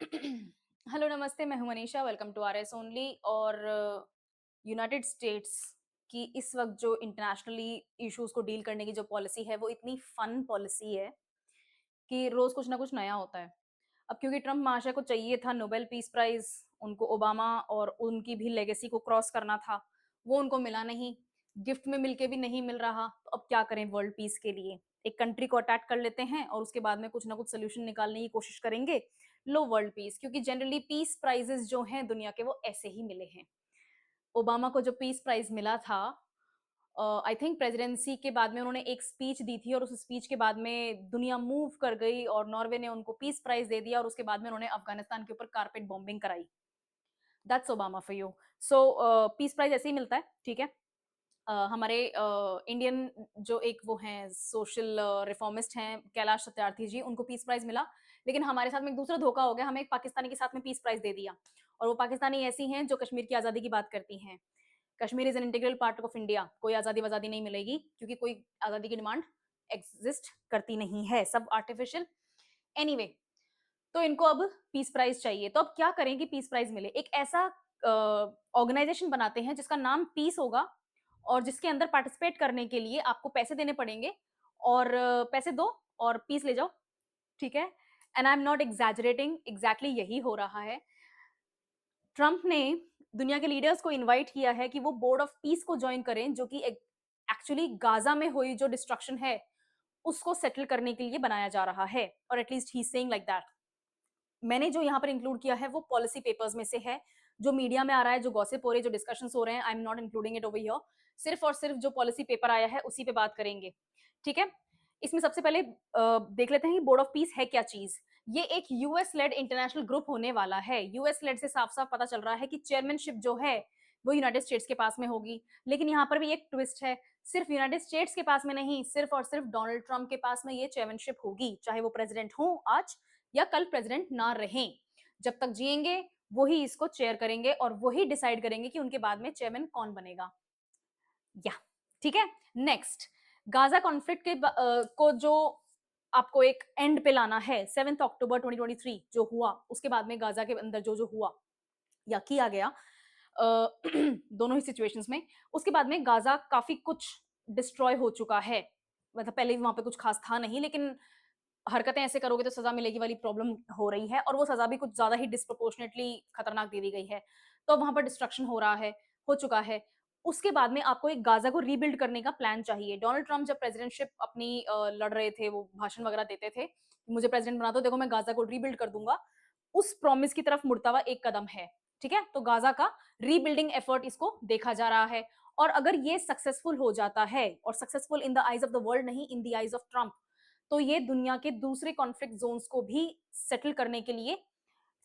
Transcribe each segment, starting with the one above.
Hello नमस्ते, मैं हूं Manisha. Welcome to R S only. और यूनाइटेड स्टेट्स की इस वक्त जो इंटरनेशनली इश्यूज को डील करने की जो पॉलिसी है वो इतनी फन पॉलिसी है कि रोज कुछ ना कुछ नया होता है। अब क्योंकि ट्रम्प महाशय को चाहिए था नोबेल पीस प्राइज, उनको ओबामा और उनकी भी लेगेसी को क्रॉस करना था, वो उनको मिला नहीं। गिफ्ट में मिलके भी नहीं मिल रहा, तो अब क्या करें वर्ल्ड पीस के लिए? एक कंट्री को अटैक कर लेते हैं और उसके बाद में कुछ ना कुछ सोल्यूशन निकालने की कोशिश करेंगे। लो वर्ल्ड पीस, क्योंकि जनरली पीस प्राइजेस जो हैं दुनिया के वो ऐसे ही मिले हैं। ओबामा को जो पीस प्राइज मिला था, आई थिंक प्रेसिडेंसी के बाद में उन्होंने एक स्पीच दी थी और उस स्पीच के बाद में दुनिया मूव कर गई और नॉर्वे ने उनको पीस प्राइज दे दिया और उसके बाद में उन्होंने अफगानिस्तान के ऊपर कारपेट बॉम्बिंग कराई। That's Obama for you. So peace prize ऐसे ही मिलता है, ठीक है। हमारे इंडियन जो एक वो हैं सोशल रिफॉर्मिस्ट हैं कैलाश सत्यार्थी जी, उनको पीस प्राइज मिला। लेकिन हमारे साथ में एक दूसरा धोखा हो गया, हमें एक पाकिस्तानी के साथ में पीस प्राइज दे दिया। और वो पाकिस्तानी ऐसी हैं जो कश्मीर की आज़ादी की बात करती हैं। Kashmir is an integral part of India, कोई आज़ादी वज़ादी नहीं मिलेगी, क्योंकि कोई आज़ादी की डिमांड एग्जिस्ट करती नहीं है, सब आर्टिफिशियल। एनीवे, तो इनको अब पीस प्राइज चाहिए। तो अब क्या करें कि पीस प्राइज मिले? एक ऐसा ऑर्गेनाइजेशन बनाते हैं जिसका नाम पीस होगा और जिसके अंदर पार्टिसिपेट करने के लिए आपको पैसे देने पड़ेंगे। और पैसे दो और पीस ले जाओ, ठीक है। And I am not exaggerating, exactly यही हो रहा है। ट्रंप ने दुनिया के लीडर्स को इनवाइट किया है कि वो बोर्ड ऑफ पीस को ज्वाइन करें, जो कि एक्चुअली गाजा में हुई जो डिस्ट्रक्शन है उसको सेटल करने के लिए बनाया जा रहा है। और at least he saying like that. मैंने जो यहाँ पर इंक्लूड किया है वो पॉलिसी पेपर्स में से है, जो मीडिया में आ रहा है, जो गॉसिप हो रहे हैं, जो डिस्कशंस हो रहे हैं, आई am not including it over here. सिर्फ और सिर्फ जो पॉलिसी पेपर आया है उसी पे बात करेंगे, ठीक है। इसमें सबसे पहले देख लेते हैं कि बोर्ड ऑफ पीस है क्या चीज। ये एक यूएस लेड इंटरनेशनल ग्रुप होने वाला है। यूएस लेड से साफ साफ पता चल रहा है कि चेयरमैनशिप जो है वो यूनाइटेड स्टेट्स के पास में होगी। लेकिन यहाँ पर भी एक ट्विस्ट है, सिर्फ यूनाइटेड स्टेट्स के पास में नहीं, सिर्फ और सिर्फ डोनाल्ड ट्रंप के पास में ये चेयरमैनशिप होगी, चाहे वो प्रेसिडेंट हो आज या कल प्रेसिडेंट ना रहें। जब तक जिएंगे वही इसको चेयर करेंगे और वही डिसाइड करेंगे कि उनके बाद में चेयरमैन कौन बनेगा। या ठीक है। नेक्स्ट, गाजा कॉन्फ्लिक्ट को जो आपको एक एंड पे लाना है, 7 अक्टूबर 2023 जो हुआ, उसके बाद में गाजा के अंदर जो जो हुआ या किया गया, दोनों ही सिचुएशंस में, उसके बाद में गाजा काफी कुछ डिस्ट्रॉय हो चुका है। मतलब पहले भी वहां पे कुछ खास था नहीं, लेकिन हरकतें ऐसे करोगे तो सजा मिलेगी वाली प्रॉब्लम हो रही है, और वो सजा भी कुछ ज्यादा ही डिस्प्रोपोर्शनेटली खतरनाक दे दी गई है। तो वहां पर डिस्ट्रक्शन हो रहा है, हो चुका है। उसके बाद में आपको एक गाजा को रीबिल्ड करने का प्लान चाहिए। डोनाल्ड ट्रंप जब प्रेसिडेंटशिप अपनी लड़ रहे थे, वो भाषण वगैरह देते थे, मुझे प्रेसिडेंट बना दो, देखो मैं गाजा को रीबिल्ड कर दूंगा। उस प्रॉमिस की तरफ मुड़ता हुआ एक कदम है, ठीक है। तो गाजा का रीबिल्डिंग एफर्ट इसको देखा जा रहा है। और अगर ये सक्सेसफुल हो जाता है, और successful in the eyes of the world नहीं, in the eyes of Trump, तो ये दुनिया के दूसरे कॉन्फ्लिक्ट जोन्स को भी सेटल करने के लिए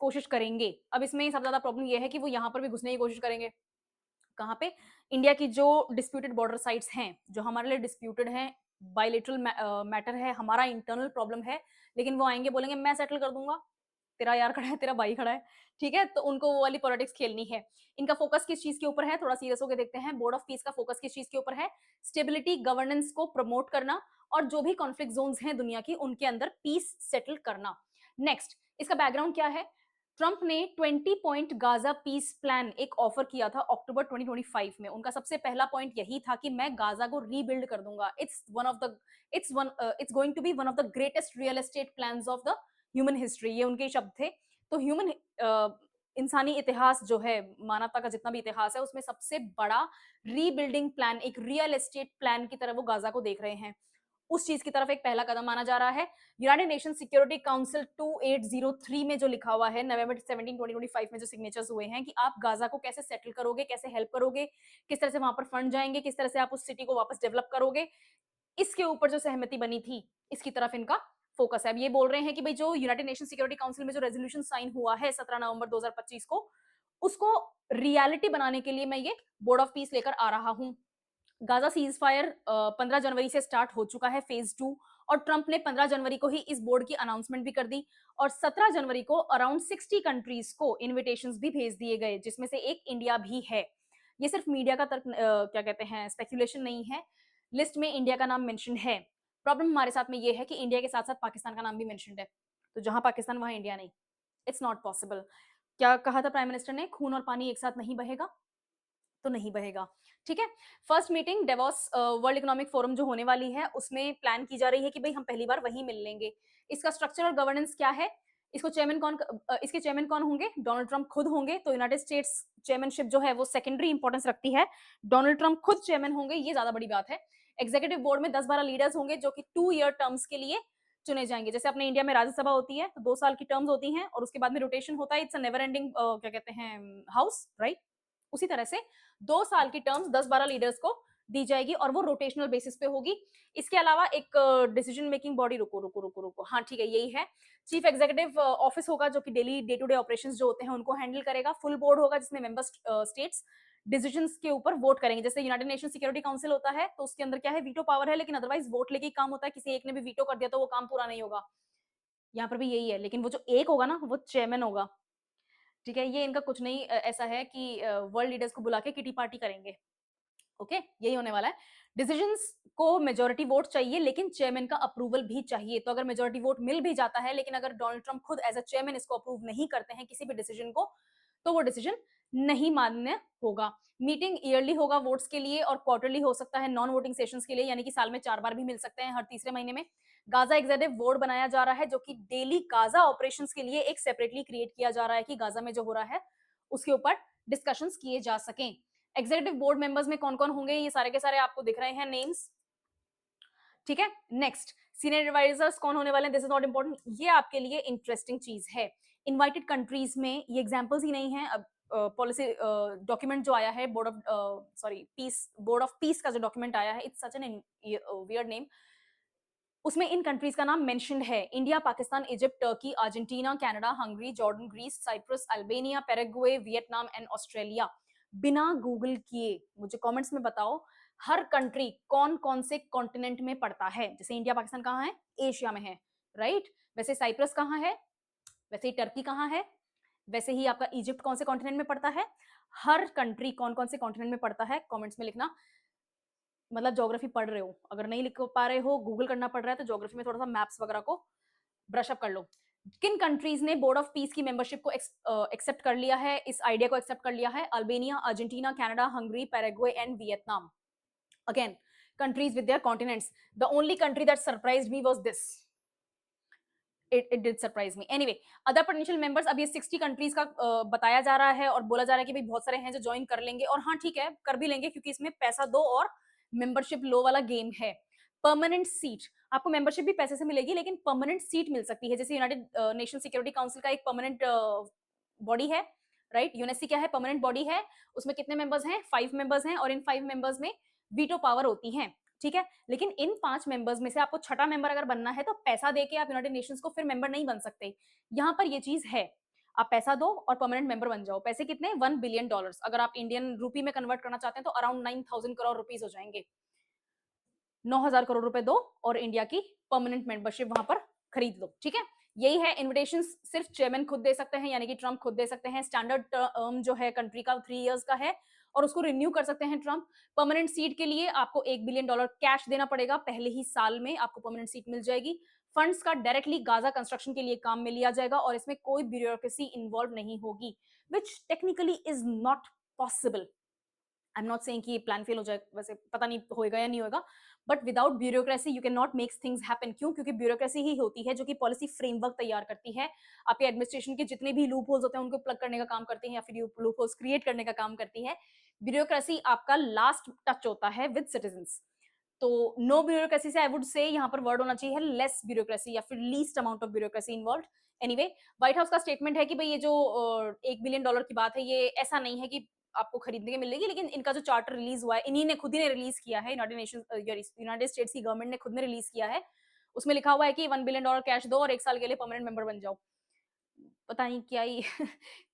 कोशिश करेंगे। अब इसमें सबसे ज्यादा प्रॉब्लम ये है कि वो यहां पर भी घुसने की कोशिश करेंगे। कहां पे? इंडिया की जो डिस्प्यूटेड बॉर्डर साइट्स हैं, जो हमारे लिए डिस्प्यूटेड हैं, बायलेटरल मैटर है, हमारा इंटरनल प्रॉब्लम है, लेकिन वो आएंगे बोलेंगे मैं सेटल कर दूंगा, तेरा यार खड़ा है, तेरा भाई खड़ा है, ठीक है। तो उनको वो वाली पॉलिटिक्स खेलनी है। इनका फोकस किस चीज के ऊपर है, थोड़ा सीरियस होकर देखते हैं। बोर्ड ऑफ पीस का फोकस किस चीज के ऊपर है? स्टेबिलिटी, गवर्नेंस को प्रमोट करना, और जो भी कॉन्फ्लिक्ट जोन्स हैं दुनिया की, उनके अंदर पीस सेटल करना। नेक्स्ट, इसका बैकग्राउंड क्या है? ट्रंप ने 20 पॉइंट गाजा पीस प्लान एक ऑफर किया था अक्टूबर 2025 में। उनका सबसे पहला पॉइंट यही था कि मैं गाजा को रीबिल्ड कर दूंगा। It's going to be one of the greatest real estate plans of the human history, ये उनके शब्द थे। तो इंसानी इतिहास जो है, मानवता का जितना भी इतिहास है, उसमें सबसे बड़ा रीबिल्डिंग प्लान, एक रियल एस्टेट प्लान की तरह वो गाजा को देख रहे हैं। उस चीज की तरफ एक पहला कदम माना जा रहा है। यूनाइटेड नेशन सिक्योरिटी काउंसिल 2803 में जो लिखा हुआ है, नवंबर 17 2025 में जो सिग्नेचर्स हुए हैं, कि आप गाजा को कैसे सेटल करोगे, कैसे हेल्प करोगे, किस तरह से वहां पर फंड जाएंगे, किस तरह से आप उस सिटी को वापस डेवलप करोगे, इसके ऊपर जो सहमति बनी थी, इसकी तरफ इनका फोकस है। अब ये बोल रहे हैं कि भाई जो यूनाइटेड नेशन सिक्योरिटी काउंसिल में जो रेजोल्यूशन साइन हुआ है 17 नवंबर 2025 को, उसको रियलिटी बनाने के लिए मैं ये बोर्ड ऑफ पीस लेकर आ रहा हूं। गाजा सीज फायर 15 जनवरी से स्टार्ट हो चुका है, फेज 2। और ट्रंप ने 15 जनवरी को ही इस बोर्ड की अनाउंसमेंट भी कर दी, और 17 जनवरी को अराउंड 60 कंट्रीज को इन्विटेशंस भी भेज दिए गए, जिसमें से एक इंडिया भी है। ये सिर्फ मीडिया का तर्क, क्या कहते हैं, स्पेकुलेशन नहीं है। लिस्ट में इंडिया का नाम मेंशन है। प्रॉब्लम हमारे साथ में ये है कि इंडिया के साथ साथ पाकिस्तान का नाम भी मेंशनड है, तो जहां पाकिस्तान वहां इंडिया नहीं। It's not possible. क्या कहा था प्राइम मिनिस्टर ने, खून और पानी एक साथ नहीं बहेगा, तो नहीं बहेगा। ठीक है। First meeting Davos World Economic Forum जो होने वाली है उसमें प्लान की जा रही है कि भाई हम पहली बार वहीं मिल लेंगे। इसका स्ट्रक्चर और गवर्नेंस क्या है, इसको चेयरमैन कौन, इसके चेयरमैन कौन होंगे, डोनाल्ड ट्रंप खुद होंगे। तो यूनाइटेड स्टेट्स चेयरमैनशिप जो है वो सेकेंडरी इंपॉर्टेंस रखती है, डोनाल्ड ट्रंप खुद चेयरमैन होंगे, ये ज्यादा बड़ी बात है। एग्जीक्यूटिव बोर्ड में 10-12 लीडर्स होंगे जो कि 2 ईयर टर्म्स के लिए चुने जाएंगे। जैसे अपने इंडिया में राज्यसभा होती है तो 2 साल की टर्म्स होती हैं और उसके बाद में रोटेशन होता है। इट्स अ नेवर एंडिंग क्या कहते हैं, हाउस, राइट। उसी तरह से 2 साल की टर्म्स 10-12 लीडर्स को दी जाएगी और वो रोटेशनल बेसिस पे होगी। इसके अलावा एक डिसीजन मेकिंग बॉडी, रुको रुको रुको रुको, हाँ ठीक है यही है, चीफ एग्जीक्यूटिव ऑफिस होगा जो कि daily day to day operations जो होते हैं उनको हैंडल करेगा। फुल बोर्ड होगा जिसमें मेंबर स्टेट्स डिसीजंस के ऊपर वोट करेंगे। जैसे यूनाइटेड नेशन सिक्योरिटी काउंसिल होता है तो उसके अंदर क्या है, वीटो पावर है, लेकिन अदरवाइज वोट लेके ही काम होता है। किसी एक ने भी वीटो कर दिया तो वो काम पूरा नहीं होगा। यहाँ पर भी यही है, लेकिन वो जो एक होगा ना वो चेयरमैन होगा। ठीक है, ये इनका कुछ नहीं ऐसा है कि वर्ल्ड लीडर्स को बुला के किटी पार्टी करेंगे। ओके, यही होने वाला है। डिसीजंस को मेजॉरिटी वोट चाहिए, लेकिन चेयरमैन का अप्रूवल भी चाहिए। तो अगर मेजॉरिटी वोट मिल भी जाता है, लेकिन अगर डोनाल्ड ट्रंप खुद एज अ चेयरमैन इसको अप्रूव नहीं करते हैं किसी भी डिसीजन को, तो वो डिसीजन नहीं मान्य होगा। मीटिंग ईयरली होगा वोट्स के लिए और क्वार्टरली हो सकता है नॉन वोटिंग सेशंस के लिए, यानी कि साल में 4 बार भी मिल सकते हैं, हर तीसरे महीने में। गाजा एग्जीक्यूटिव बोर्ड बनाया जा रहा है जो कि डेली गाजा ऑपरेशंस के लिए एक सेपरेटली क्रिएट किया जा रहा है कि गाजा में जो हो रहा है उसके ऊपर डिस्कशंस किए जा सकें। एग्जीक्यूटिव बोर्ड मेंबर्स में कौन कौन होंगे, ये सारे के सारे आपको दिख रहे हैं नेम्स। ठीक है, नेक्स्ट सीनियर एडवाइजर्स कौन होने वाले हैं, दिस इज नॉट इंपॉर्टेंट, ये आपके लिए इंटरेस्टिंग चीज है। इनवाइटेड कंट्रीज में ये एग्जांपल्स ही नहीं है। अब पॉलिसी डॉक्यूमेंट जो आया है, board of sorry peace, board of peace का जो डॉक्यूमेंट आया है, it's such an weird name. उसमें इन कंट्रीज का नाम मेंशन्ड है, India, Pakistan, Egypt, Turkey, Argentina, Canada, Hungary, Jordan, Greece, Cyprus, Albania, Paraguay, Vietnam and Australia. बिना गूगल किए मुझे कमेंट्स में बताओ हर कंट्री कौन कौन से कॉन्टिनेंट में पड़ता है। जैसे इंडिया पाकिस्तान कहाँ है, एशिया में है, राइट। वैसे साइप्रस कहाँ है, वैसे ही टर्की कहाँ है, वैसे ही आपका इजिप्ट कौन से कॉन्टिनेंट में पड़ता है। हर कंट्री कौन कौन से कॉन्टिनेंट में पड़ता है कमेंट्स में लिखना। मतलब ज्योग्राफी पढ़ रहे हो, अगर नहीं लिख पा रहे हो, गूगल करना पड़ रहा है, तो ज्योग्राफी में थोड़ा सा मैप्स वगैरह को ब्रश अप कर लो। किन कंट्रीज ने बोर्ड ऑफ पीस की मेंबरशिप को एक्सेप्ट कर लिया है, इस आइडिया को एक्सेप्ट कर लिया है? Albania, Argentina, Canada, Hungary, Paraguay and Vietnam. Again countries with their continents. The only country that surprised me was this, it did surprise me anyway। other potential members, अब ये 60 कंट्रीज का बताया जा रहा है और बोला जा रहा है कि भाई बहुत सारे हैं जो ज्वाइन कर लेंगे, और हाँ ठीक है कर भी लेंगे क्योंकि इसमें पैसा दो और मेंबरशिप लो वाला गेम है। परमानेंट सीट, आपको मेंबरशिप भी पैसे से मिलेगी लेकिन परमानेंट सीट मिल सकती है। जैसे यूनाइटेड नेशन सिक्योरिटी काउंसिल का एक परमानेंट बॉडी है, राइट। यूएनएससी क्या है, परमानेंट बॉडी है। उसमें कितने मेंबर्स हैं, 5 मेंबर्स हैं, और इन 5 मेंबर्स में वीटो पावर होती है। ठीक है, लेकिन इन 5 मेंबर्स में से आपको छठा मेंबर अगर बनना है तो पैसा देके आप यूनाइटेड नेशंस को फिर मेंबर नहीं बन सकते। यहाँ पर ये चीज है, आप पैसा दो और परमानेंट मेंबर बन जाओ। पैसे कितने, $1 बिलियन। अगर आप इंडियन रूपी में कन्वर्ट करना चाहते हैं तो अराउंड 9,000 करोड़ रुपीज हो जाएंगे। 9,000 करोड़ रुपए दो और इंडिया की परमानेंट मेंबरशिप वहां पर खरीद लो। ठीक है, यही है। इन्विटेशन सिर्फ चेयरमैन खुद दे सकते हैं, यानी कि ट्रंप खुद दे सकते हैं। स्टैंडर्ड टर्म जो है कंट्री का 3 इयर्स का है और उसको रिन्यू कर सकते हैं ट्रंप। परमानेंट सीट के लिए आपको $1 बिलियन कैश देना पड़ेगा, पहले ही साल में आपको परमानेंट सीट मिल जाएगी। फंड्स का डायरेक्टली गाजा कंस्ट्रक्शन के लिए काम में लिया जाएगा और इसमें कोई ब्यूरोक्रेसी इन्वॉल्व नहीं होगी, which technically is not possible. I am not saying कि ये प्लान फेल हो जाए, वैसे पता नहीं होएगा या नहीं होएगा, but without bureaucracy you can not make things happen. क्यों? क्योंकि ब्यूरोक्रेसी ही होती है जो कि पॉलिसी फ्रेमवर्क तैयार करती है। आपके एडमिनिस्ट्रेशन के जितने भी लूप होल्स होते हैं उनको प्लग करने का काम करती है या फिर लूप होल्स क्रिएट करने का काम करती है। ब्यूरोक्रेसी आपका लास्ट टच होता है विद सिटीजंस। तो नो ब्यूरोक्रेसी से आई वुड से यहाँ पर वर्ड होना चाहिए लेस ब्यूरोक्रेसी या फिर least amount of bureaucracy involve. Anyway, white house का स्टेटमेंट है कि भाई ये जो $1 बिलियन की बात है, ये ऐसा नहीं है कि आपको खरीदने के मिलेगी, लेकिन इनका जो चार्टर रिलीज हुआ है, इन्हीं ने खुद ही ने रिलीज किया है, यूनाइटेड नेशन यूनाइटेड स्टेट्स की गवर्नमेंट ने खुद ने रिलीज किया है। उसमें लिखा हुआ है कि $1 बिलियन कैश दो और 1 साल के लिए परमानेंट मेंबर बन जाओ। पता नहीं क्या ही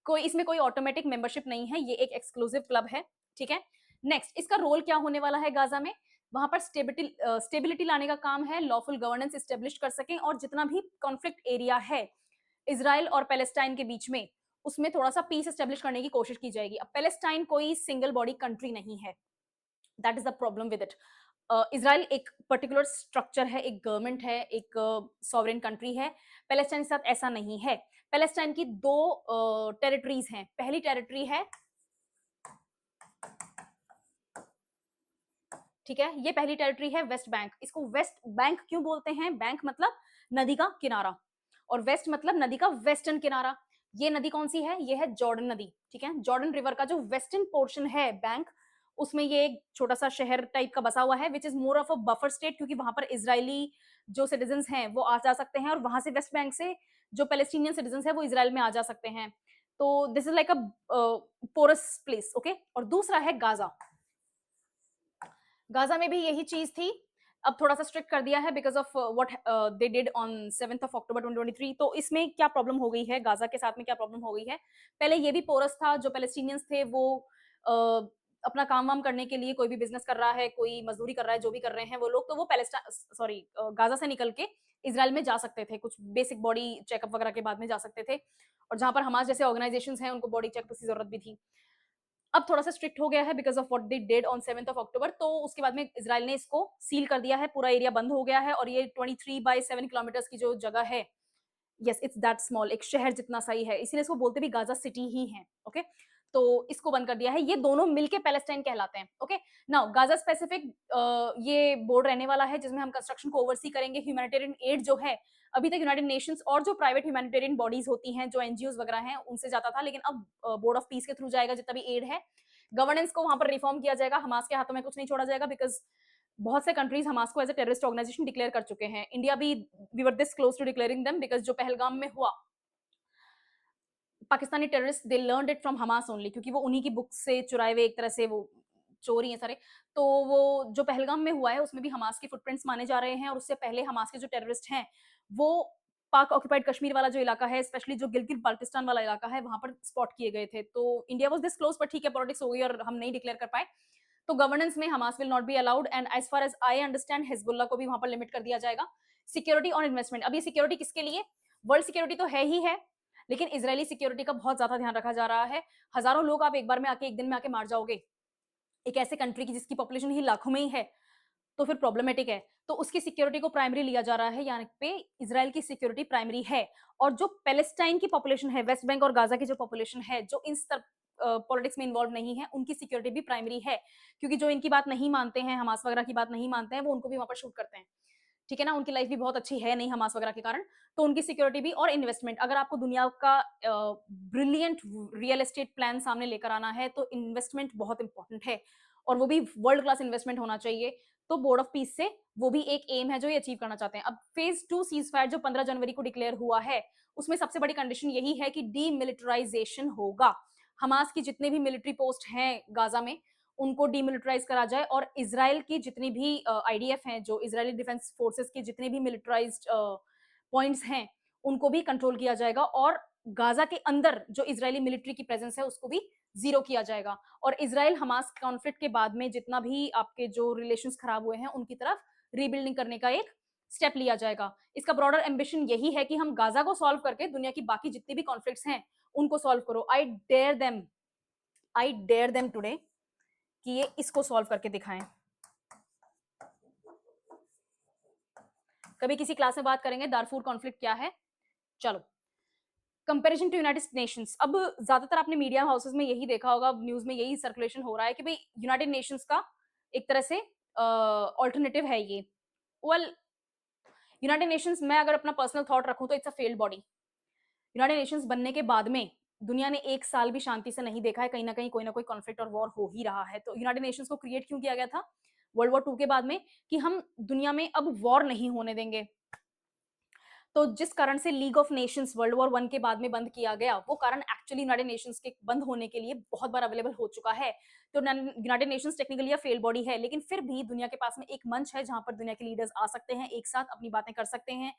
कोई इसमें कोई ऑटोमेटिक मेंबरशिप नहीं है, ये एक एक्सक्लूसिव क्लब है। ठीक है, नेक्स्ट इसका रोल क्या होने वाला है गाजा में? वहां पर स्टेबिलिटी लाने का काम है, लॉफुल गवर्नेंस एस्टेब्लिश कर सकें, और जितना भी कॉन्फ्लिक्ट एरिया है इसराइल और पैलेस्टाइन के बीच में, उसमें थोड़ा सा पीस एस्टेब्लिश करने की कोशिश की जाएगी। अब पैलेस्टाइन कोई सिंगल बॉडी कंट्री नहीं है, that is the problem with it. Israel एक पर्टिकुलर स्ट्रक्चर है, एक गवर्नमेंट है, एक सॉवरेन कंट्री है। पैलेस्टाइन के साथ ऐसा नहीं है। पैलेस्टाइन की 2 टेरिटरीज़ हैं। पहली टेरिटरी है, ठीक है? ये पहली टेरिटरी है वेस्ट बैंक। इसको वेस्ट बैंक क्यों बोलते हैं? बैंक मतलब नदी का किनारा और वेस्ट मतलब नदी का वेस्टर्न किनारा। ये नदी कौन-सी है? ये है जॉर्डन नदी, ठीक है? जॉर्डन रिवर का जो वेस्टर्न पोर्शन है बैंक, उसमें ये एक छोटा-सा शहर टाइप का बसा हुआ है which is more of a buffer state, क्योंकि वहाँ पर इज़राइली जो सिटिज़न्स हैं, वो आ जा सकते हैं और वहाँ से वेस्ट बैंक से जो पैलेस्टीनियन सिटिज़न्स हैं, वो इज़राइल में आ जा सकते हैं। तो this is like a porous place, okay? और दूसरा है गाज़ा। गाज़ा में भी यही चीज़ थी। अब थोड़ा-सा स्ट्रिक्ट कर दिया है because of what they did on 7th of October 2023। तो इसमें क्या प्रॉब्लम हो गई है, गाज़ा के साथ में क्या प्रॉब्लम हो गई है? पहले ये भी पोरस था, जो पैलेस्टीनियंस थे वो अ, अपना काम-वाम करने के लिए, कोई भी बिज़नेस कर रहा है, कोई मज़दूरी कर रहा है, जो भी कर रहे हैं वो लोग, तो वो गाज़ा से निकल के इज़राइल में जा सकते थे। कुछ बेसिक बॉडी चेकअप वगैरह के बाद में जा सकते थे और जहाँ पर हमास जैसे ऑर्गनाइज़ेशंस हैं, उनको बॉडी चेकअप की ज़रूरत भी थी। अब थोड़ा-सा स्ट्रिक्ट हो गया है because of what they did on 7th of October, तो उसके बाद में इज़राइल ने इसको सील कर दिया है, पूरा एरिया बंद हो गया है और ये 23 बाय 7 किलोमीटर्स की जो जगह है, यस इट्स दैट स्मॉल, एक शहर जितना सा ही है, इसीलिए इसको बोलते भी गाज़ा सिटी ही है, ओके? तो इसको बंद कर दिया है, ये दोनों मिलके पैलेस्टाइन कहलाते हैं, ओके? नाउ गाज़ा स्पेसिफिक ये बोर्ड रहने वाला है जिसमें हम कंस्ट्रक्शन को ओवरसी करेंगे, ह्यूमैनिटेरियन एड जो है, अभी तक यूनाइटेड नेशंस और जो प्राइवेट ह्यूमैनिटेरियन बॉडीज़ होती हैं, जो एनजीओज़ वगैरह हैं, उनसे जाता था, लेकिन अब बोर्ड ऑफ पीस के थ्रू जाएगा जितना भी एड है। गवर्नेंस को वहाँ पर रिफॉर्म किया जाएगा, हमास के हाथों में कुछ नहीं छोड़ा जाएगा बिकॉज़ बहुत से कंट्रीज़ हमास को as a terrorist organization declare कर चुके हैं। इंडिया भी we were this close to declaring them because जो पहलगाम में हुआ, Pakistani terrorist they learned it from Hamas only, क्योंकि वो उन्हीं की बुक से चुराए हुए एक तरह से वो चोर ही हैं सारे। तो वो जो पहलगाम में हुआ है उसमें भी हमास के फुटप्रिंट्स माने जा रहे हैं और उससे पहले हमास के जो टेररिस्ट हैं, वो पाक ऑक्यूपाइड कश्मीर वाला जो इलाका है, स्पेशली जो गिलगित-बाल्टिस्तान वाला इलाका है, वहाँ पर स्पॉट किए गए थे। तो इंडिया वाज़ दिस क्लोज़, पर ठीक है पॉलिटिक्स हो गई और हम नहीं डिक्लेयर कर पाए। तो गवर्नेंस में Hamas will not be allowed and as far as I understand Hezbollah को भी वहाँ पर लिमिट कर दिया जाएगा। सिक्योरिटी और इन्वेस्टमेंट, अब ये सिक्योरिटी किसके लिए? वर्ल्ड सिक्योरिटी तो है ही है, लेकिन इज़रायली सिक्योरिटी का बहुत ज़्यादा ध्यान रखा जा रहा है। हज़ारों लोग आप एक बार में आके, एक दिन में आके मार जाओगे, एक ऐसे कंट्री की जिसकी पॉपुलेशन ही लाखों में ही है, तो फिर प्रॉब्लमैटिक है। तो उसकी सिक्योरिटी को प्राइमरी लिया जा रहा है, यहाँ पे इज़राइल की सिक्योरिटी प्राइमरी है और जो पैलेस्टाइन की पॉपुलेशन है, वेस्ट बैंक और गाज़ा की जो पॉपुलेशन है, जो इन सब पॉलिटिक्स में इन्वॉल्व नहीं है, उनकी सिक्योरिटी भी प्राइमरी है। क्योंकि जो इनकी बात नहीं मानते हैं, हमास वगैरह की बात नहीं मानते हैं, वो उनको भी वहाँ पर शूट करते हैं। ठीक है ना? उनकी लाइफ भी बहुत अच्छी है नहीं हमास वगैरह के कारण, तो उनकी सिक्योरिटी भी और इन्वेस्टमेंट, अगर आपको दुनिया का ब्रिलियंट रियल एस्टेट प्लान सामने लेकर आना है, तो इन्वेस्टमेंट बहुत इंपॉर्टेंट है और वो भी वर्ल्ड क्लास इन्वेस्टमेंट होना चाहिए। तो बोर्ड ऑफ पीस से वो भी एक एम है जो ये अचीव करना चाहते हैं। अब फेज़ 2 सीज़फायर जो 15 जनवरी को डिक्लेयर हुआ है, उसमें सबसे बड़ी कंडीशन यही है कि डीमिलिटराइज़ेशन होगा। हमास की जितने भी मिलिट्री पोस्ट हैं गाज़ा में, उनको डीमिलिटराइज़ करा जाए और इज़राइल की जितनी भी आईडीएफ हैं, जो इज़राइली डिफेंस फोर्सेस के जितने भी मिलिटराइज़्ड पॉइंट्स हैं, उनको भी कंट्रोल किया जाएगा और गाज़ा के अंदर जो इज़राइली मिलिट्री की प्रेज़ेंस है, उसको भी ज़ीरो किया जाएगा और इज़राइल हमास कॉन्फ्लिक्ट के बाद में जितना भी आपके जो रिलेशंस खराब हुए हैं, उनकी तरफ रीबिल्डिंग करने का एक स्टेप लिया जाएगा। इसका ब्रॉडर एम्बिशन यही है कि हम गाज़ा को सॉल्व करके दुनिया की बाकी जितनी भी कॉन्फ्लिक्ट्स हैं, उनको सॉल्व करो। आई डेयर देम टुडे कि ये इसको सॉल्व करके दिखाएं। कभी किसी क्लास में बात करेंगे दारफूर कॉन्फ्लिक्ट क्या है। चलो, कंपैरिजन टू यूनाइटेड नेशंस, अब ज्यादातर आपने मीडिया हाउसेस में यही देखा होगा, न्यूज में यही सर्कुलेशन हो रहा है कि भाई यूनाइटेड नेशंस का एक तरह से ऑल्टरनेटिव है ये। वेल, यूनाइटेड नेशंस, मैं अगर अपना पर्सनल थॉट रखूं तो it's a failed body. United Nations बनने के बाद में दुनिया ने एक साल भी शांति से नहीं देखा है, कहीं ना कहीं कोई ना कोई कॉन्फ्लिक्ट और वॉर हो ही रहा है। तो यूनाइटेड नेशंस को क्रिएट क्यों किया गया था वर्ल्ड वॉर 2 के बाद में, कि हम दुनिया में अब वॉर नहीं होने देंगे। तो जिस कारण से league of Nations world war 1 के बाद में बंद किया गया, वो कारण एक्चुअली यूनाइटेड नेशंस के बंद होने के लिए बहुत बार अवेलेबल हो चुका है। तो United Nations technically a fail body है, लेकिन फिर भी दुनिया के पास में एक मंच है जहां पर दुनिया के लीडर्स आ सकते हैं, एक साथ अपनी बातें कर सकते हैं।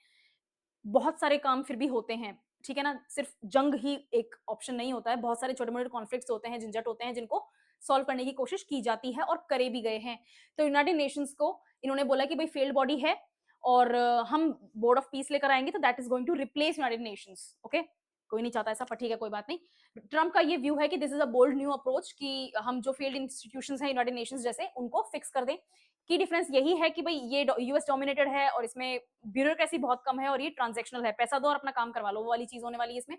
बहुत सारे काम फिर भी होते हैं, ठीक है ना? सिर्फ जंग ही एक ऑप्शन नहीं होता है, बहुत सारे छोटे-मोटे कॉन्फ्लिक्ट्स होते हैं, झंझट होते हैं, जिनको सॉल्व करने की कोशिश की जाती है और करे भी गए हैं। तो यूनाइटेड नेशंस को इन्होंने बोला कि भाई फेल्ड बॉडी है और हम बोर्ड ऑफ पीस लेकर आएँगे तो that is going to replace United Nations, okay? कोई नहीं चाहता ऐसा, पर ठीक है, कोई बात नहीं। ट्रम्प का ये व्यू है कि this is a bold new approach कि हम जो फेल्ड इंस्टीट्यूशंस हैं यूनाइटेड नेशंस जैसे, उनको फिक्स कर दें। की डिफरेंस यही है कि भाई ये यूएस डोमिनेटेड है और इसमें ब्यूरोक्रेसी बहुत कम है और ये ट्रांजैक्शनल है, पैसा दो और अपना काम करवा लो, वो वाली चीज होने वाली है इसमें।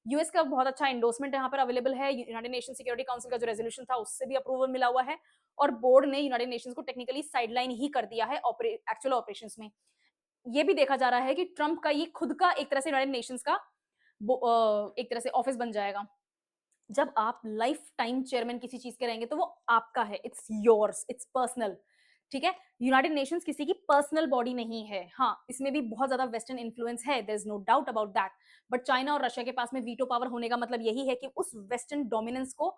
यूएस का बहुत अच्छा एंडोर्समेंट यहाँ पर अवेलेबल है, यूनाइटेड नेशन सिक्योरिटी काउंसिल का जो रेजोल्यूशन था उससे भी अप्रूवल मिला हुआ है, और बोर्ड ने यूनाइटेड नेशंस को टेक्निकली साइडलाइन ही कर दिया है एक्चुअल ऑपरेशंस में। ये भी देखा जा रहा है कि ट्रंप का ये खुद का एक तरह से यूनाइटेड नेशंस का एक तरह से ऑफिस बन जाएगा। जब आप लाइफ टाइम चेयरमैन किसी चीज के रहेंगे तो वो आपका है, इट्स योर्स, इट्स पर्सनल। ठीक है, यूनाइटेड नेशंस किसी की पर्सनल बॉडी नहीं है। हाँ, इसमें भी बहुत ज्यादा वेस्टर्न इन्फ्लुएंस है, there is no doubt about that, but China और रशिया के पास में वीटो पावर होने का मतलब यही है कि उस वेस्टर्न डोमिनेंस को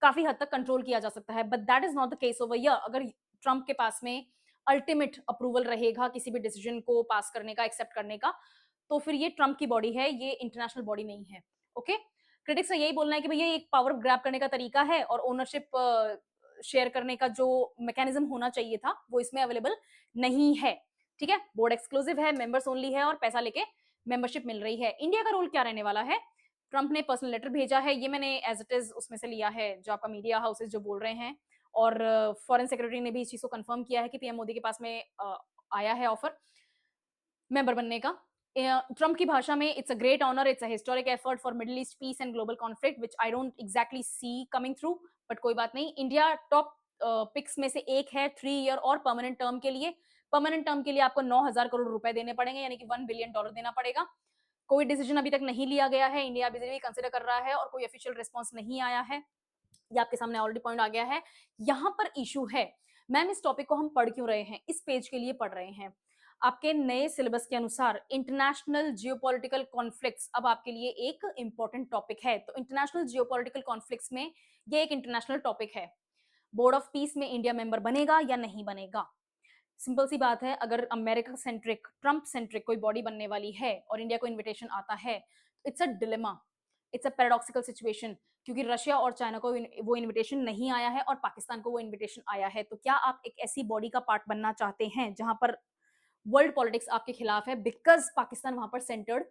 काफी हद तक कंट्रोल किया जा सकता है, but that is not the case over here. अगर ट्रंप के पास में अल्टीमेट अप्रूवल रहेगा किसी भी डिसीजन को पास करने का, एक्सेप्ट करने का, तो फिर ये ट्रंप की बॉडी है, ये इंटरनेशनल बॉडी नहीं है। ओके, क्रिटिक्स का यही बोलना है कि भैया एक पावर ग्रैब करने का तरीका है और ओनरशिप शेयर करने का जो मैकेनिज्म होना चाहिए था वो इसमें अवेलेबल नहीं है। ठीक है, बोर्ड एक्सक्लूसिव है, मेंबर्स ओनली है और पैसा लेके मेंबरशिप मिल रही है। इंडिया का रोल क्या रहने वाला है? ट्रंप ने पर्सनल लेटर भेजा है, ये मैंने एज इट इज उसमें से लिया है जो आपका मीडिया हाउसेज जो बोल रहे हैं, और फॉरेन सेक्रेटरी ने भी इस चीज को कंफर्म किया है कि पीएम मोदी के पास में आया है ऑफर मेंबर बनने का। ट्रंप की भाषा में it's a great honour, it's a historic effort for Middle East peace and global conflict which I don't exactly see coming through, but कोई बात नहीं। इंडिया टॉप पिक्स में से एक है 3 ईयर और परमानेंट टर्म के लिए। परमानेंट टर्म के लिए आपको 9,000 करोड़ रुपए देने पड़ेंगे, यानी कि $1 बिलियन देना पड़ेगा। कोई डिसीजन अभी तक नहीं लिया गया है, इंडिया अभी भी कंसिडर कर रहा है और कोई ऑफिशियल रिस्पॉन्स नहीं आया है। ये आपके सामने ऑलरेडी पॉइंट आ गया है। यहां पर इशू है, मैम इस टॉपिक को हम पढ़ क्यों रहे हैं, इस पेज के लिए पढ़ रहे हैं। आपके नए सिलेबस के अनुसार इंटरनेशनल जियोपॉलिटिकल कॉन्फ्लिक्ट्स अब आपके लिए एक इंपॉर्टेंट टॉपिक है। तो इंटरनेशनल जियोपॉलिटिकल कॉन्फ्लिक्ट्स में ये एक इंटरनेशनल टॉपिक है। बोर्ड ऑफ पीस में इंडिया मेंबर बनेगा या नहीं बनेगा? सिंपल सी बात है, अगर अमेरिका सेंट्रिक, ट्रंप सेंट्रिक कोई बॉडी बनने वाली है और इंडिया को इनविटेशन आता है, it's a dilemma, it's a paradoxical situation, क्योंकि रशिया और चाइना को वो इनविटेशन नहीं आया है और पाकिस्तान को वो इनविटेशन आया है। तो क्या आप एक ऐसी बॉडी का पार्ट बनना चाहते हैं जहां पर वर्ल्ड पॉलिटिक्स आपके खिलाफ है, बिकॉज पाकिस्तान वहां पर सेंटर्ड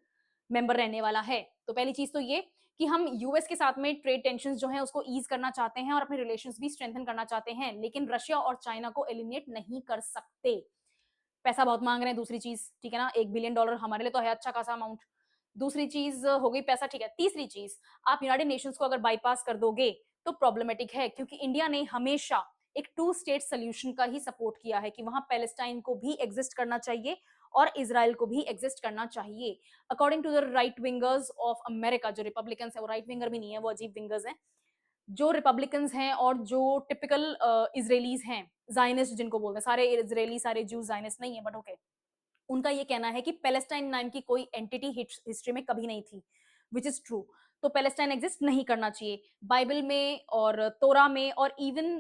मेंबर रहने वाला है? तो पहली चीज तो ये कि हम यूएस के साथ में ट्रेड टेंशन जो है उसको ईज करना चाहते हैं और अपने रिलेशंस भी स्ट्रेंथन करना चाहते हैं, लेकिन रशिया और चाइना को एलिमिनेट नहीं कर सकते। पैसा बहुत मांग रहे हैं, दूसरी चीज, ठीक है ना, $1 बिलियन हमारे लिए तो है अच्छा खासा अमाउंट। दूसरी चीज हो गई पैसा, ठीक है। तीसरी चीज, आप यूनाइटेड नेशंस को अगर बाईपास कर दोगे तो प्रॉब्लमेटिक है, क्योंकि इंडिया ने हमेशा एक 2 स्टेट सोल्यूशन का ही सपोर्ट किया है कि वहां पैलेस्टाइन को भी एग्जिस्ट करना चाहिए और इसराइल को भी एग्जिस्ट करना चाहिए। According to the right wingers of America, जो रिपब्लिकन्स है, वो राइट विंगर भी नहीं है, वो अजीब विंगर्स हैं। जो रिपब्लिकन्स हैं और जो टिपिकल इजरायलीज हैं, जायनिस्ट जिनको बोलते हैं, सारे इजरायली सारे जूस जायनिस्ट नहीं है, बट ओके, उनका ये कहना है कि पैलेस्टाइन नाम की कोई एंटिटी हिस्ट्री में कभी नहीं थी, विच इज ट्रू। तो पैलेस्टाइन एग्जिस्ट नहीं करना चाहिए। बाइबल में और तोरा में और इवन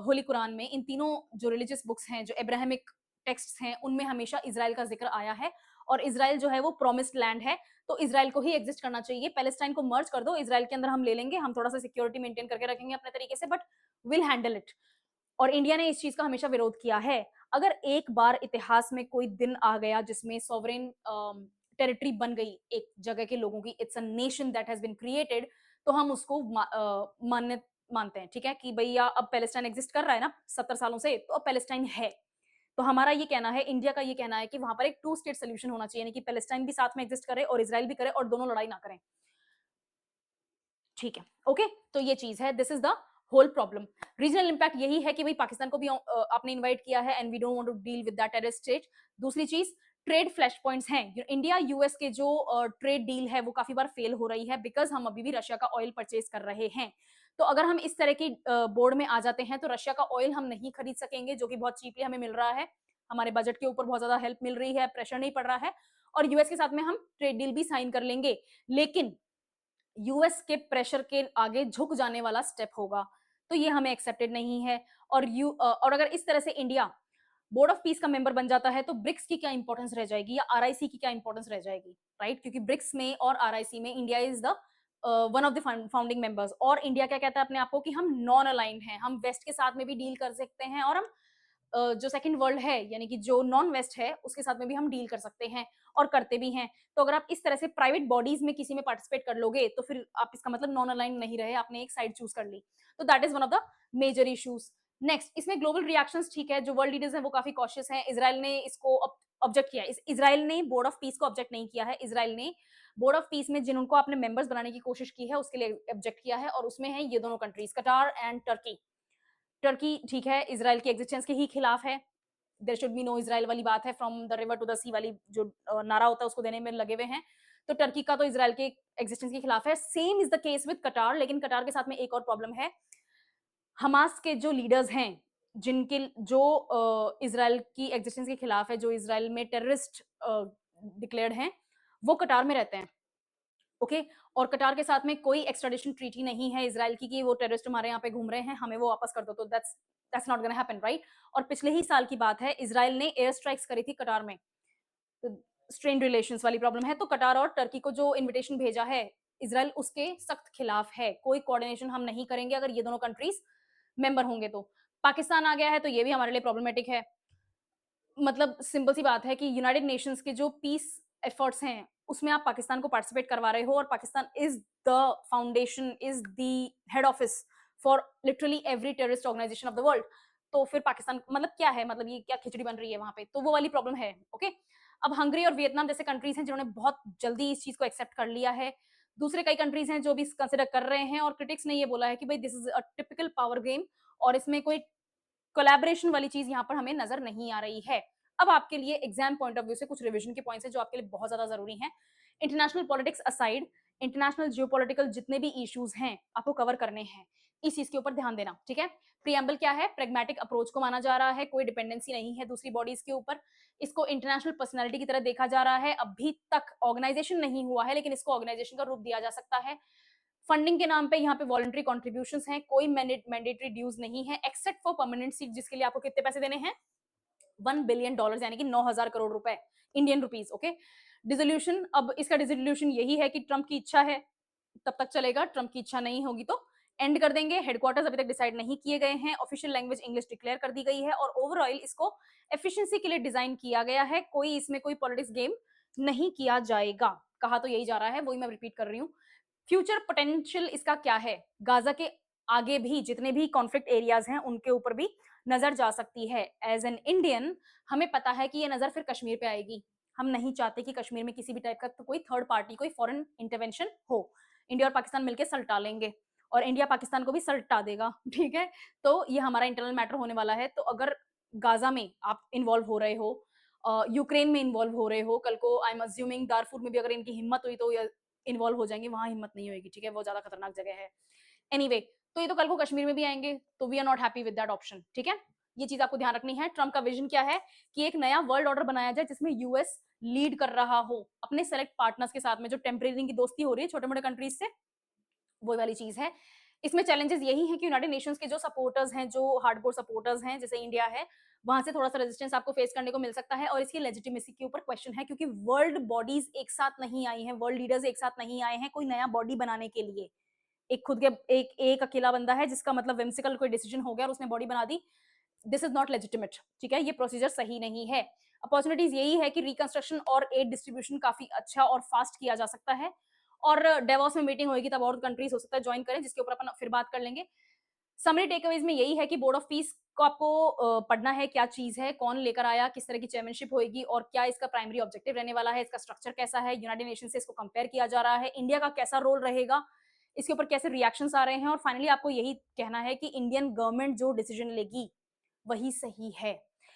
होली कुरान में, इन तीनों जो रिलीजियस बुक्स हैं, जो एब्राहमिक टेक्स्ट हैं, उनमें हमेशा इसराइल का जिक्र आया है और इसराइल जो है वो प्रोमिस्ड लैंड है, तो इसराइल को ही एग्जिस्ट करना चाहिए। पैलेस्टाइन को मर्ज कर दो, इसराइल के अंदर हम ले लेंगे, हम थोड़ा सा सिक्योरिटी मेंटेन करके रखेंगे अपने तरीके से, बट विल हैंडल इट। और इंडिया ने इस चीज का हमेशा विरोध किया है। अगर एक बार इतिहास में कोई दिन आ गया जिसमें सॉवरेन टेरिटरी बन गई एक जगह के लोगों की, it's a nation that has been created, तो हम उसको मान्य मानते हैं, ठीक है, कि भैया अब पैलेस्टाइन एग्जिस्ट कर रहा है ना 70 सालों से, तो अब पैलेस्टाइन है। तो हमारा ये कहना है, इंडिया का ये कहना है कि वहां पर एक 2 स्टेट सोल्यूशन होना चाहिए, यानी कि पैलेस्टाइन भी साथ में एग्जिस्ट करे और इसराइल भी करे और दोनों लड़ाई ना करें। ठीक है, ओके, तो ये चीज है, this is the whole problem. Regional impact यही है कि भाई पाकिस्तान को भी आपने इनवाइट किया है and we don't want to deal with that terrorist state. दूसरी चीज, ट्रेड फ्लैश पॉइंट्स हैं, इंडिया यूएस के जो ट्रेड डील है वो काफी बार फेल हो रही है, बिकॉज हम अभी भी रशिया का ऑयल परचेज कर रहे हैं। तो अगर हम इस तरह की बोर्ड में आ जाते हैं तो रशिया का ऑयल हम नहीं खरीद सकेंगे, जो कि बहुत चीपली हमें मिल रहा है, हमारे बजट के ऊपर बहुत ज्यादा हेल्प मिल रही है, प्रेशर नहीं पड़ रहा है, और यूएस के साथ में हम ट्रेड डील भी साइन कर लेंगे, लेकिन यूएस के प्रेशर के आगे झुक जाने वाला स्टेप होगा, तो ये हमें एक्सेप्टेड नहीं है। और अगर इस तरह से इंडिया बोर्ड ऑफ पीस का मेंबर बन जाता है तो ब्रिक्स की क्या इंपॉर्टेंस रह जाएगी या आरआईसी की क्या इंपॉर्टेंस रह जाएगी, राइट? क्योंकि ब्रिक्स में और आरआईसी में India is the one of the founding members, और इंडिया क्या कहता है अपने आप को कि हम नॉन अलाइंड हैं, हम वेस्ट के साथ में भी डील कर सकते हैं और हम जो सेकंड वर्ल्ड है यानी कि जो नॉन वेस्ट है उसके साथ में भी हम डील कर सकते हैं और करते भी हैं। तो अगर आप इस तरह से प्राइवेट बॉडीज में किसी में पार्टिसिपेट कर लोगे तो फिर आप इसका मतलब नॉन अलाइन नहीं रहे, आपने एक साइड चूज कर ली। तो that is one of the major issues. Next इसमें ग्लोबल रिएक्शंस ठीक है, जो वर्ल्ड लीडर्स हैं वो काफी कॉशियस हैं। इजराइल ने इसको ऑब्जेक्ट किया है। इजराइल ने बोर्ड ऑफ पीस को ऑब्जेक्ट नहीं किया है। इजराइल ने बोर्ड ऑफ पीस में जिनको अपने मेंबर्स बनाने की कोशिश की है उसके लिए ऑब्जेक्ट किया है, और उसमें है ये दोनों कंट्रीज, कटार एंड टर्की। टर्की ठीक है इजराइल की एग्जिस्टेंस के ही खिलाफ है, there should be no Israel वाली बात है, from the river to the sea वाली जो नारा होता है उसको देने में लगे हुए हैं। तो टर्की का तो इजराइल के एग्जिस्टेंस के खिलाफ है। Same is the case with कटार, लेकिन कटार के साथ में एक और प्रॉब्लम है। हमास के जो लीडर्स हैं, जिनके जो इजराइल की एग्जिस्टेंस के खिलाफ है, जो इजराइल में टेररिस्ट डिक्लेयर्ड हैं, वो कटार में रहते हैं। ओके और कटार के साथ में कोई एक्स्ट्राडिशन ट्रीटी नहीं है इजराइल की कि वो टेररिस्ट हमारे यहाँ पे घूम रहे हैं, हमें वो वापस कर दो, तो that's not gonna happen, right. और पिछले ही साल की बात है, इजराइल ने एयर स्ट्राइक्स करी थी कटार में, तो स्ट्रेन रिलेशंस वाली प्रॉब्लम है। तो कटार और टर्की को जो इनविटेशन भेजा है, इजराइल उसके सख्त खिलाफ है। कोई कोऑर्डिनेशन हम नहीं करेंगे अगर ये दोनों कंट्रीज मेंबर होंगे तो। पाकिस्तान आ गया है तो ये भी हमारे लिए प्रॉब्लमेटिक है। मतलब सिंपल सी बात है कि यूनाइटेड नेशंस के जो पीस एफर्ट्स हैं उसमें आप पाकिस्तान को पार्टिसिपेट करवा रहे हो, और Pakistan is the foundation, is the head office for literally every terrorist organization of the world. तो फिर पाकिस्तान मतलब क्या है, मतलब ये क्या खिचड़ी बन रही है वहां पे, तो वो वाली प्रॉब्लम है। ओके अब हंगरी और वियतनाम जैसे कंट्रीज हैं जिन्होंने बहुत जल्दी इस चीज को एक्सेप्ट कर लिया है। दूसरे कई कंट्रीज हैं जो भी कंसिडर कर रहे हैं, और क्रिटिक्स ने ये बोला है कि भाई this is a typical power game, और इसमें कोई कोलैबोरेशन वाली चीज यहाँ पर हमें नजर नहीं आ रही है। अब आपके लिए एग्जाम पॉइंट ऑफ व्यू से कुछ रिवीजन के पॉइंट्स हैं जो आपके लिए बहुत ज्यादा जरूरी हैं। International politics aside, international geopolitical जितने भी इश्यूज हैं आपको कवर करने हैं, इस चीज के ऊपर ध्यान देना, ठीक है। प्रीएम्बल क्या है, प्रेगमेटिक अप्रोच को माना जा रहा है, कोई डिपेंडेंसी नहीं है दूसरी बॉडीज के ऊपर। इसको इंटरनेशनल पर्सनैलिटी की तरह देखा जा रहा है। अभी तक ऑर्गेनाइजेशन नहीं हुआ है, लेकिन इसको ऑर्गेनाइजेशन का रूप दिया जा सकता है। फंडिंग के नाम पे यहाँ पे वॉलंटरी कॉन्ट्रीब्यूशंस हैं, कोई मैंडेटरी ड्यूज नहीं है एक्सेप्ट फॉर परमानेंट सीट, जिसके लिए आपको कितने पैसे देने हैं, $1 बिलियन, यानी कि 9,000 करोड़ रुपए, इंडियन रुपीज। ओके डिसोल्यूशन, अब इसका डिसोल्यूशन यही है कि ट्रंप की इच्छा है तब तक चलेगा, ट्रंप की इच्छा नहीं होगी तो एंड कर देंगे। हेडक्वार्टर्स अभी तक डिसाइड नहीं किए गए हैं, ऑफिशियल लैंग्वेज इंग्लिश डिक्लेयर कर दी गई है, और ओवरऑल इसको एफिशिएंसी के लिए डिजाइन किया गया है। कोई इसमें कोई पॉलिटिक्स गेम नहीं किया जाएगा, कहा तो यही जा रहा है, वही मैं रिपीट कर रही हूँ। फ्यूचर पोटेंशियल इसका क्या है, गाजा के आगे भी जितने भी कॉन्फ्लिक्ट एरियाज हैं उनके ऊपर भी नजर जा सकती है। एज एन इंडियन हमें पता है कि ये नजर फिर कश्मीर पे आएगी। हम नहीं चाहते कि कश्मीर में किसी भी टाइप का तो कोई थर्ड पार्टी, कोई फॉरेन इंटरवेंशन हो। इंडिया और पाकिस्तान मिलकर सल्टा लेंगे, और इंडिया पाकिस्तान को भी सल्टा देगा, ठीक है। तो ये हमारा इंटरनल मैटर होने वाला है। तो अगर गाजा में आप इन्वॉल्व हो रहे हो, यूक्रेन में इन्वॉल्व हो रहे हो, कल को आई एम अज्यूमिंग दारफुर में भी अगर इनकी हिम्मत हुई तो इन्वॉल्व हो जाएंगे, वहां हिम्मत नहीं होगी, ठीक है, वो ज्यादा खतरनाक जगह है। एनीवे तो ये तो कल को कश्मीर में भी आएंगे, तो we are not happy with that option, ठीक है। ये चीज आपको ध्यान रखनी है। ट्रंप का विजन क्या है कि एक नया वर्ल्ड ऑर्डर बनाया जाए जिसमें यूएस लीड कर रहा हो अपने सेलेक्ट पार्टनर्स के साथ में, जो टेम्परेरी की दोस्ती हो रही है छोटे मोटे कंट्रीज से, वो वाली चीज है। इसमें चैलेंजेस यही है कि यूनाइटेड नेशंस के जो सपोर्टर्स हैं, जो हार्डकोर सपोर्टर्स हैं जैसे इंडिया है, वहां से थोड़ा सा रेजिस्टेंस आपको फेस करने को मिल सकता है, और इसकी लेजिटिमेसी के ऊपर क्वेश्चन है, क्योंकि वर्ल्ड बॉडीज एक साथ नहीं आई हैं, वर्ल्ड लीडर्स एक साथ नहीं आए हैं कोई नया बॉडी बनाने के लिए। एक खुद के एक अकेला बंदा है जिसका मतलब विम्सिकल कोई डिसीजन हो गया और उसने बॉडी बना दी, दिस इज नॉट लेजिटिमेट, ठीक है, ये प्रोसीजर सही नहीं है। अपॉर्चुनिटीज यही है कि रिकंस्ट्रक्शन और एड डिस्ट्रीब्यूशन काफी अच्छा और फास्ट किया जा सकता है, और डेवॉस में मीटिंग होगी तब और कंट्रीज हो सकता है ज्वाइन करें, जिसके ऊपर अपन फिर बात कर लेंगे। समरी टेकअवेज में यही है कि बोर्ड ऑफ पीस को आपको पढ़ना है, क्या चीज है, कौन लेकर आया, किस तरह की चेयरमैनशिप होगी, और क्या इसका प्राइमरी ऑब्जेक्टिव रहने वाला है, इसका स्ट्रक्चर कैसा है, यूनाइटेड नेशन से इसको कंपेयर किया जा रहा है, इंडिया का कैसा रोल रहेगा, इसके ऊपर कैसे रिएक्शंस आ रहे हैं, और फाइनली आपको यही कहना है कि इंडियन गवर्नमेंट जो डिसीजन लेगी वही सही है।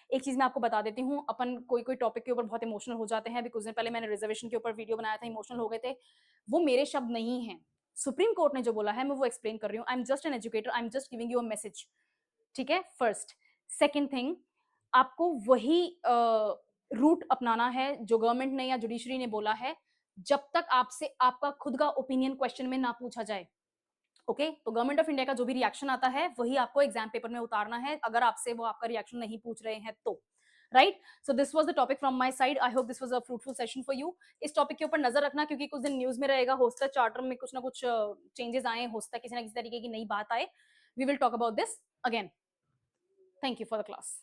एक चीज मैं आपको बता देती हूँ, अपन कोई कोई टॉपिक के ऊपर बहुत इमोशनल हो जाते हैं। अभी कुछ दिन पहले मैंने रिजर्वेशन के ऊपर वीडियो बनाया था, इमोशनल हो गए थे, वो मेरे शब्द नहीं है, सुप्रीम कोर्ट ने जो बोला है मैं वो एक्सप्लेन कर रही हूँ। I am just an educator, I am just giving you a message, ठीक है। फर्स्ट, सेकेंड थिंग, आपको वही रूट अपनाना है जो गवर्नमेंट ने या जुडिशरी ने बोला है, जब तक आपसे आपका खुद का ओपिनियन क्वेश्चन में ना पूछा जाए। ओके तो गवर्नमेंट ऑफ इंडिया का जो भी रिएक्शन आता है वही आपको एग्जाम पेपर में उतारना है, अगर आपसे वो आपका रिएक्शन नहीं पूछ रहे हैं तो, right. So this was the topic from my side, I hope this was a fruitful session for you. इस टॉपिक के ऊपर नजर रखना, क्योंकि कुछ दिन न्यूज में रहेगा, हो सकता है चार्टर में कुछ ना कुछ चेंजेस आए, हो सकता है किसी ना किसी तरीके की नई बात आए। We will talk about this again. Thank you for the class.